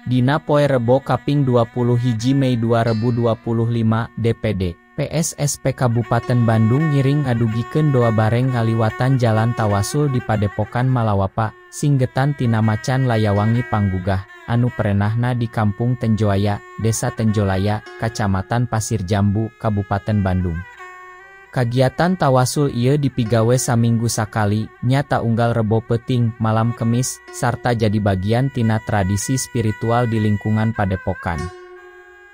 Dina poe Rebo kaping 21 Mei 2025 DPD PSSP Kabupaten Bandung ngiring ngadugikeun doa bareng ngaliwatan jalan tawasul di Padepokan Malawapa singgetan tina macan Layawangi Panggugah anu perenahna di Kampung Tenjoaya, Desa Tenjolaya, Kacamatan Pasir Jambu, Kabupaten Bandung. Kagiatan tawasul ieu dipigawe saminggu sakali, nyata unggal Rebo Peuting, malam Kemis, sarta jadi bagian tina tradisi spiritual di lingkungan Padepokan.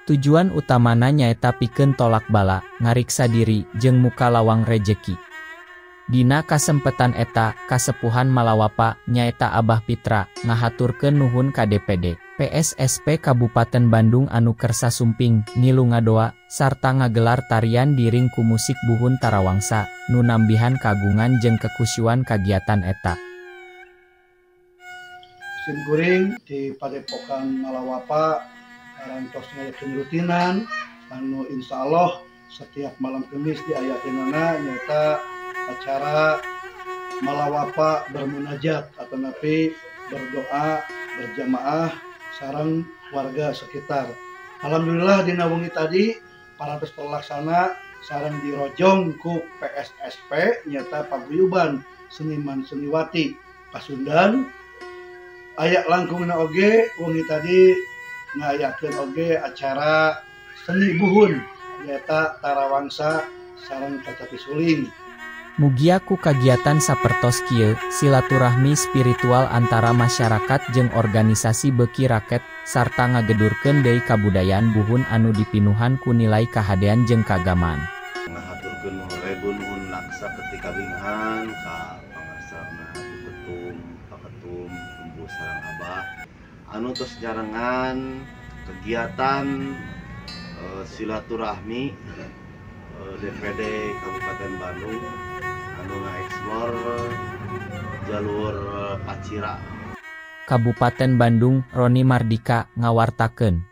Tujuan utamana nyaeta pikeun tolak bala, ngariksa diri, jeung muka lawang rejeki. Dina kasempetan eta, Kasepuhan Malawapa, nyaeta Abah Pitra, ngahaturkeun nuhun ka DPD PSSP Kabupaten Bandung anu kersa sumping, ngilu ngadoa, sarta ngagelar tarian diring ku musik buhun tarawangsa, nu nambihan kagungan jeung kekusyuan kagiatan eta. Sim kuring di Padepokan Malawapa karantos ngayakeun rutinan anu insyaallah setiap malam Kemis diayakeunana nyata acara Malawapa bermunajat atau napi berdoa berjamaah sareng warga sekitar. Alhamdulillah dina wengi tadi parantos terlaksana sareng dirojong ku PSSP nyata paguyuban seniman seniwati Pasundan. Aya langkungna oge wengi tadi ngayakeun oge acara seni buhun nyata tarawangsa sareng kacapi suling. Mugia ku kagiatan sapertos kieu, silaturahmi spiritual antara masyarakat jeung organisasi beuki raket, sarta ngagedurkeun deui kabudayaan buhun anu dipinuhan ku nilai kahadean jeung kagamaan. Ngahaturkeun nuhun nuhun laksa ketika binghan ka pangarsana Paketum Kumbu sareng Abah anu tos jarengan kegiatan silaturahmi DPD Kabupaten Bandung anu ngaeksplor jalur Pacira. Kabupaten Bandung, Roni Mardika ngawartakeun.